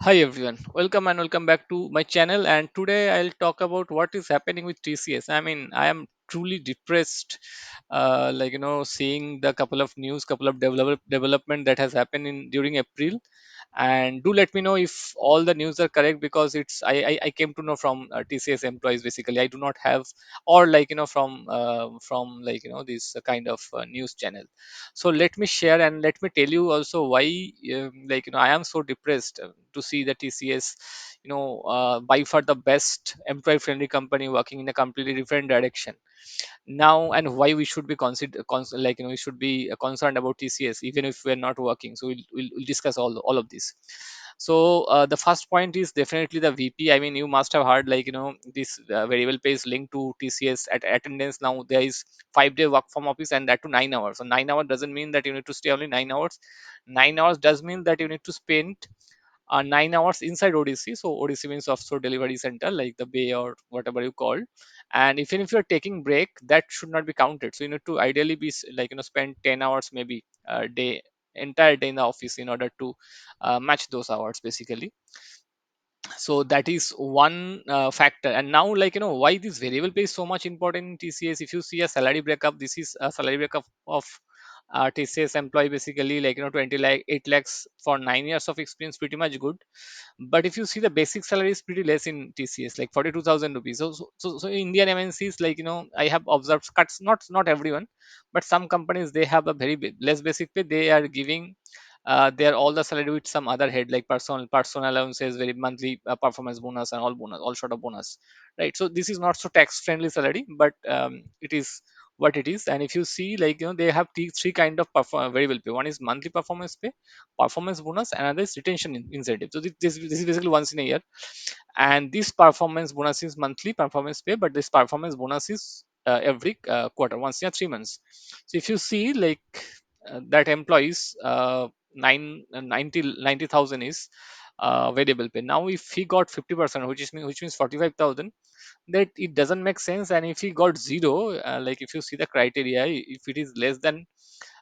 Hi everyone, welcome and welcome back to my channel. And today I'll talk about what is happening with TCS. I mean, I am truly depressed, seeing the couple of news, couple of development that has happened in during April. And do let me know if all the news are correct, because I came to know from TCS employees. Basically, I do not have, or from this kind of news channel. So let me share and let me tell you also why I am so depressed to see the TCS, by far the best employee friendly company working in a completely different direction now, and why we should be we should be concerned about TCS even if we're not working. So we'll discuss all of this. So the first point is definitely the VP. I mean, you must have heard, this variable pay is linked to TCS at attendance. Now there is 5 day work from office, and that to 9 hours. So 9 hours doesn't mean that you need to stay only 9 hours. 9 hours does mean that you need to spend 9 hours inside ODC. So ODC means offshore delivery center, like the bay or whatever you call. And even if you're taking break, that should not be counted. So you need to ideally be spend 10 hours maybe a day, entire day in the office, in order to match those hours basically. So that is one factor. And now, why this variable pay is so much important in TCS. If you see a salary breakup, this is a salary breakup of TCS employee, basically, 20 lakh 8 lakhs for 9 years of experience, pretty much good. But if you see, the basic salary is pretty less in TCS, like 42,000 rupees. So in Indian MNCs, I have observed cuts, not everyone, but some companies, they have a very less basic pay. They are giving their all the salary with some other head, like personal allowances, very monthly performance bonus, and all sort of bonus, right? So this is not so tax friendly salary, but it is what it is. And if you see, they have three kind of variable pay. One is monthly performance pay, performance bonus, and another is retention incentive. So this is basically once in a year. And this performance bonus is monthly performance pay, but this performance bonus is every quarter, once in 3 months. So if you see, that employees, 90,000 is variable pay. Now if he got 50%, which means 45,000, that it doesn't make sense. And if he got zero, if you see the criteria, if it is less than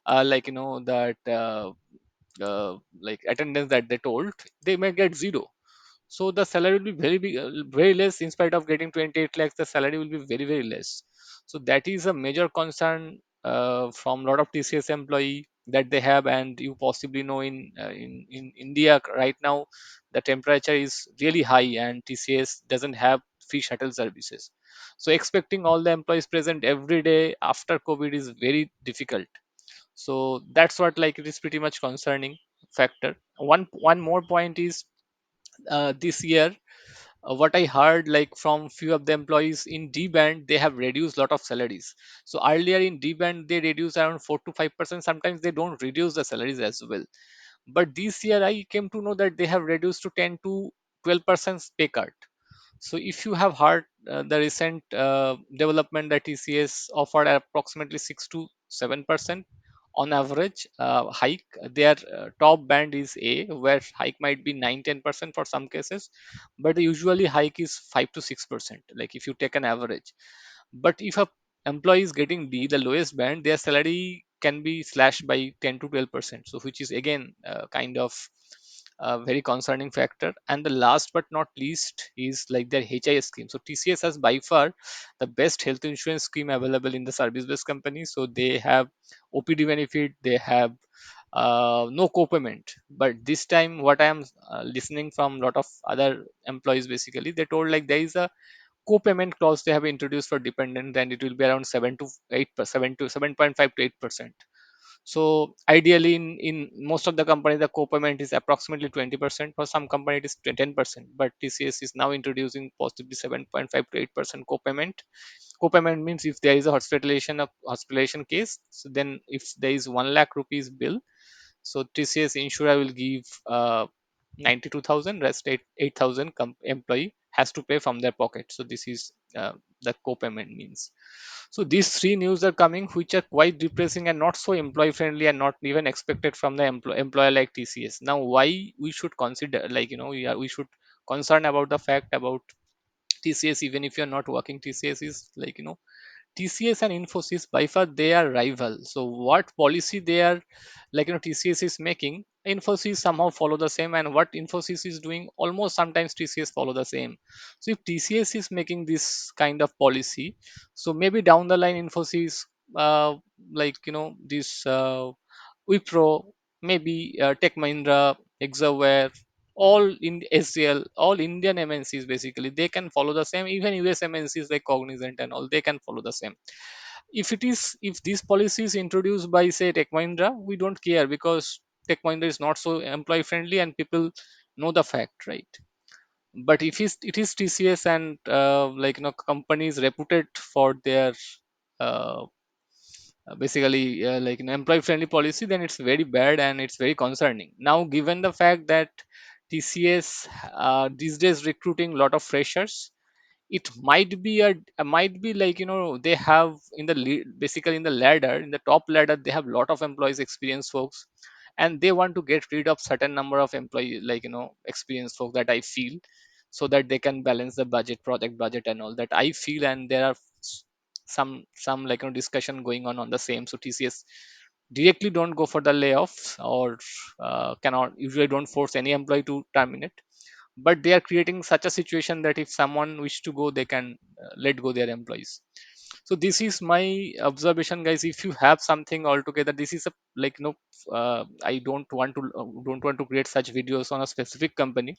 that attendance that they told, they may get zero. So the salary will be very big, very less. In spite of getting 28 lakhs, the salary will be very, very less. So that is a major concern from a lot of TCS employee that they have. And you possibly know, in India right now, the temperature is really high, and TCS doesn't have free shuttle services. So expecting all the employees present every day after COVID is very difficult. So that's what, it is pretty much concerning factor. One more point is, this year, what I heard, from few of the employees in D band, they have reduced lot of salaries. So earlier in D band, they reduce around 4 to 5%. Sometimes they don't reduce the salaries as well. But this year I came to know that they have reduced to 10 to 12% pay cut. So if you have heard the recent development, that TCS offered approximately 6 to 7% on average hike. Their top band is A, where hike might be 9-10% for some cases, but usually hike is 5 to 6%. Like if you take an average, but if a employee is getting D, the lowest band, their salary can be slashed by 10 to 12%. So which is again kind of a very concerning factor. And the last but not least is like their HIS scheme. So TCS has by far the best health insurance scheme available in the service-based company. So they have OPD benefit, they have no co-payment. But this time, what I am listening from a lot of other employees, basically, they told like there is a co-payment clause they have introduced for dependent, and it will be around 7.5 to 8%. So ideally, in most of the companies, the co-payment is approximately 20%. For some company, it is 10%. But TCS is now introducing possibly 7.5 to 8% co-payment. Co-payment means if there is a hospitalization case, so then if there is 1 lakh rupees bill, so TCS insurer will give 92,000, rest 8,000 employee has to pay from their pocket. So this is the co-payment means. So these three news are coming, which are quite depressing and not so employee friendly, and not even expected from the employer like TCS. Now, why we should consider, we should concern about the fact about TCS, even if you're not working. TCS is TCS and Infosys by far they are rival. So what policy they are TCS is making, Infosys somehow follow the same, and what Infosys is doing, almost sometimes TCS follow the same. So if TCS is making this kind of policy, so maybe down the line Infosys, uh, like this Wipro, maybe Tech Mahindra, Exaware, all in SCL, all Indian MNCs basically, they can follow the same. Even US MNCs like Cognizant and all, they can follow the same. If this policy is introduced by say Tech Mahindra, we don't care because Tech Mahindra is not so employee friendly and people know the fact, right? But if it is TCS and companies reputed for their uh, basically like an employee friendly policy, then it's very bad and it's very concerning. Now given the fact that TCS these days recruiting a lot of freshers, it might be like they have in the basically in the ladder, in the top ladder, they have a lot of employees, experienced folks, and they want to get rid of certain number of employee, experienced folk, that I feel, so that they can balance the budget, project budget and all that I feel. And there are some discussion going on the same. So TCS directly don't go for the layoffs, or cannot usually don't force any employee to terminate, but they are creating such a situation that if someone wish to go, they can let go their employees. So this is my observation, guys. If you have something altogether, this is a I don't want to create such videos on a specific company,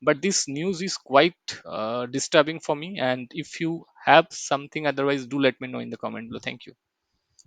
but this news is quite disturbing for me. And if you have something otherwise, do let me know in the comment below. Thank you.